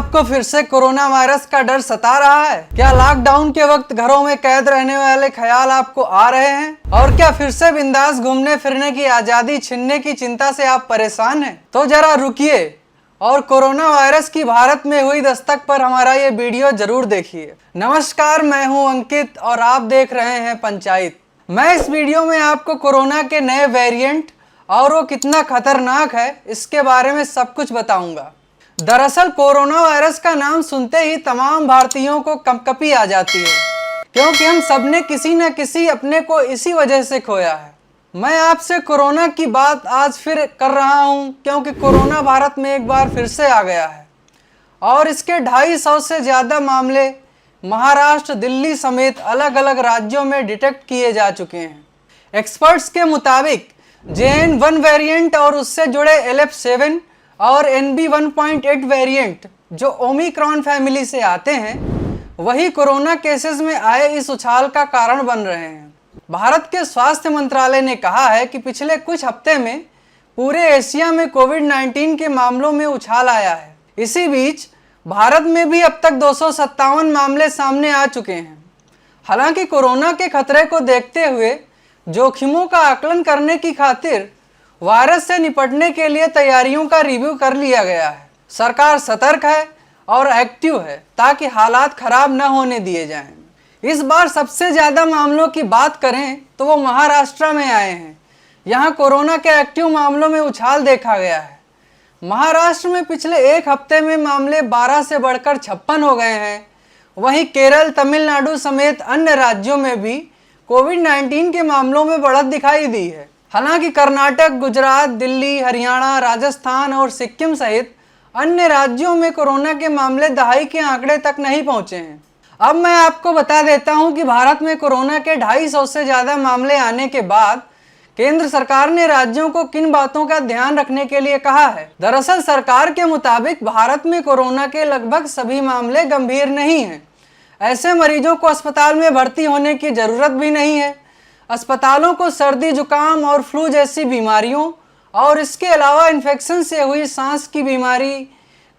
आपको फिर से कोरोना वायरस का डर सता रहा है? क्या लॉकडाउन के वक्त घरों में कैद रहने वाले ख्याल आपको आ रहे हैं? और क्या फिर से बिंदास घूमने फिरने की आजादी छीनने की चिंता से आप परेशान हैं? तो जरा रुकिए और कोरोना वायरस की भारत में हुई दस्तक पर हमारा ये वीडियो जरूर देखिए। नमस्कार, मैं हूं अंकित और आप देख रहे हैं पंचायत। मैं इस वीडियो में आपको कोरोना के नए वेरिएंट और वो कितना खतरनाक है इसके बारे में सब कुछ बताऊंगा। दरअसल कोरोना वायरस का नाम सुनते ही तमाम भारतीयों को कंपकपी आ जाती है, क्योंकि हम सबने किसी न किसी अपने को इसी वजह से खोया है। मैं आपसे कोरोना की बात आज फिर कर रहा हूं, क्योंकि कोरोना भारत में एक बार फिर से आ गया है और इसके 250 से ज़्यादा मामले महाराष्ट्र, दिल्ली समेत अलग अलग राज्यों में डिटेक्ट किए जा चुके हैं। एक्सपर्ट्स के मुताबिक JN.1 वेरिएंट और उससे जुड़े LF7 और NB.1.8 वेरिएंट जो ओमिक्रॉन फैमिली से आते हैं, वही कोरोना केसेस में आए इस उछाल का कारण बन रहे हैं। भारत के स्वास्थ्य मंत्रालय ने कहा है कि पिछले कुछ हफ्ते में पूरे एशिया में कोविड-19 के मामलों में उछाल आया है। इसी बीच भारत में भी अब तक 257 मामले सामने आ चुके हैं। हालांकि कोरोना के खतरे को देखते हुए जोखिमों का आकलन करने की खातिर वायरस से निपटने के लिए तैयारियों का रिव्यू कर लिया गया है। सरकार सतर्क है और एक्टिव है ताकि हालात खराब न होने दिए जाएं। इस बार सबसे ज़्यादा मामलों की बात करें तो वो महाराष्ट्र में आए हैं। यहाँ कोरोना के एक्टिव मामलों में उछाल देखा गया है। महाराष्ट्र में पिछले एक हफ्ते में मामले 12 से बढ़कर 56 हो गए हैं। वहीं केरल, तमिलनाडु समेत अन्य राज्यों में भी कोविड-19 के मामलों में बढ़त दिखाई दी है। हालांकि कर्नाटक, गुजरात, दिल्ली, हरियाणा, राजस्थान और सिक्किम सहित अन्य राज्यों में कोरोना के मामले दहाई के आंकड़े तक नहीं पहुंचे हैं। अब मैं आपको बता देता हूं कि भारत में कोरोना के 250 से ज़्यादा मामले आने के बाद केंद्र सरकार ने राज्यों को किन बातों का ध्यान रखने के लिए कहा है। दरअसल सरकार के मुताबिक भारत में कोरोना के लगभग सभी मामले गंभीर नहीं हैं। ऐसे मरीजों को अस्पताल में भर्ती होने की ज़रूरत भी नहीं है। अस्पतालों को सर्दी, जुकाम और फ्लू जैसी बीमारियों और इसके अलावा इन्फेक्शन से हुई सांस की बीमारी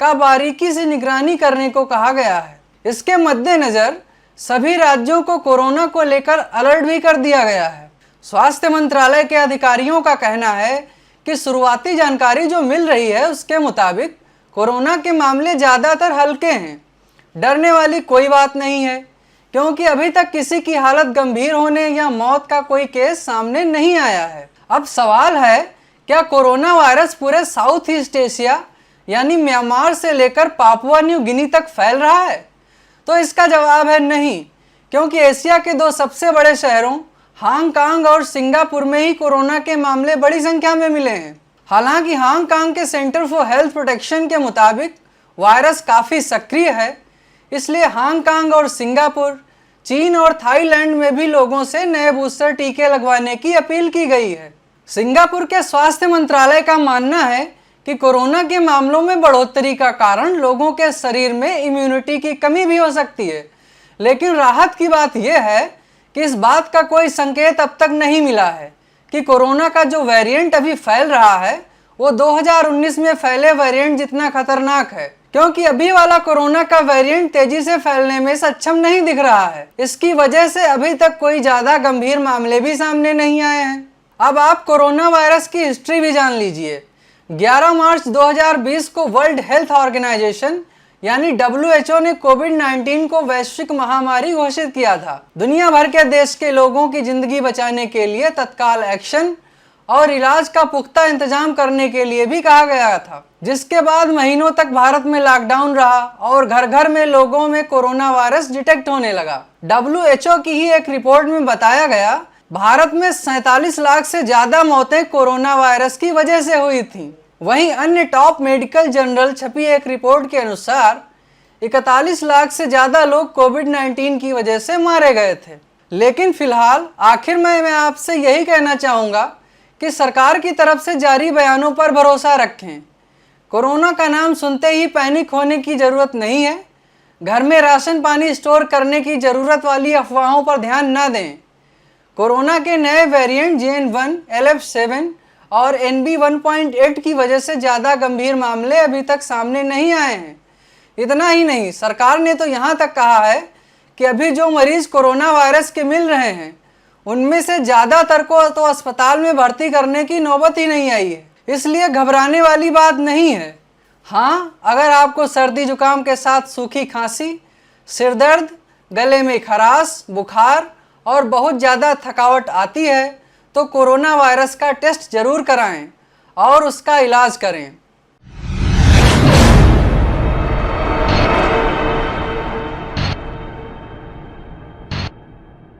का बारीकी से निगरानी करने को कहा गया है। इसके मद्देनज़र सभी राज्यों को कोरोना को लेकर अलर्ट भी कर दिया गया है। स्वास्थ्य मंत्रालय के अधिकारियों का कहना है कि शुरुआती जानकारी जो मिल रही है उसके मुताबिक कोरोना के मामले ज़्यादातर हल्के हैं। डरने वाली कोई बात नहीं है, क्योंकि अभी तक किसी की हालत गंभीर होने या मौत का कोई केस सामने नहीं आया है। अब सवाल है, क्या कोरोना वायरस पूरे साउथ ईस्ट एशिया यानी म्यांमार से लेकर पापुआ न्यू गिनी तक फैल रहा है? तो इसका जवाब है नहीं, क्योंकि एशिया के दो सबसे बड़े शहरों हांगकांग और सिंगापुर में ही कोरोना के मामले बड़ी संख्या में मिले हैं। हालांकि हांगकांग के सेंटर फॉर हेल्थ प्रोटेक्शन के मुताबिक वायरस काफ़ी सक्रिय है, इसलिए हांगकांग और सिंगापुर, चीन और थाईलैंड में भी लोगों से नए बूस्टर टीके लगवाने की अपील की गई है। सिंगापुर के स्वास्थ्य मंत्रालय का मानना है कि कोरोना के मामलों में बढ़ोतरी का कारण लोगों के शरीर में इम्यूनिटी की कमी भी हो सकती है, लेकिन राहत की बात यह है कि इस बात का कोई संकेत अब तक नहीं मिला है कि कोरोना का जो वेरिएंट अभी फैल रहा है वो 2019 में फैले वेरिएंट जितना खतरनाक है, क्योंकि अभी वाला कोरोना का वेरिएंट तेजी से फैलने में सक्षम नहीं दिख रहा है। इसकी वजह से अभी तक कोई ज्यादा गंभीर मामले भी सामने नहीं आए हैं। अब आप कोरोना वायरस की हिस्ट्री भी जान लीजिए। 11 मार्च 2020 को वर्ल्ड हेल्थ ऑर्गेनाइजेशन यानी WHO ने कोविड-19 को वैश्विक महामारी घोषित किया था। दुनिया भर के देश के लोगों की जिंदगी बचाने के लिए तत्काल एक्शन और इलाज का पुख्ता इंतजाम करने के लिए भी कहा गया था, जिसके बाद महीनों तक भारत में लॉकडाउन रहा और घर घर में लोगों में कोरोना वायरस डिटेक्ट होने लगा। WHO की ही एक रिपोर्ट में बताया गया, भारत में 47 लाख से ज़्यादा मौतें कोरोना वायरस की वजह से हुई थीं। वहीं अन्य टॉप मेडिकल जर्नल छपी एक रिपोर्ट के अनुसार 41 लाख से ज़्यादा लोग कोविड-19 की वजह से मारे गए थे। लेकिन फिलहाल आखिर में मैं आपसे यही कहना चाहूँगा कि सरकार की तरफ से जारी बयानों पर भरोसा रखें। कोरोना का नाम सुनते ही पैनिक होने की ज़रूरत नहीं है। घर में राशन पानी स्टोर करने की ज़रूरत वाली अफवाहों पर ध्यान न दें। कोरोना के नए वेरिएंट JN.1, LF7 और NB.1.8 की वजह से ज़्यादा गंभीर मामले अभी तक सामने नहीं आए हैं। इतना ही नहीं, सरकार ने तो यहाँ तक कहा है कि अभी जो मरीज कोरोना वायरस के मिल रहे हैं उनमें से ज़्यादातर को तो अस्पताल में भर्ती करने की नौबत ही नहीं आई है, इसलिए घबराने वाली बात नहीं है। हाँ, अगर आपको सर्दी जुकाम के साथ सूखी खांसी, सिर दर्द, गले में खराश, बुखार और बहुत ज़्यादा थकावट आती है तो कोरोना वायरस का टेस्ट जरूर कराएं और उसका इलाज करें।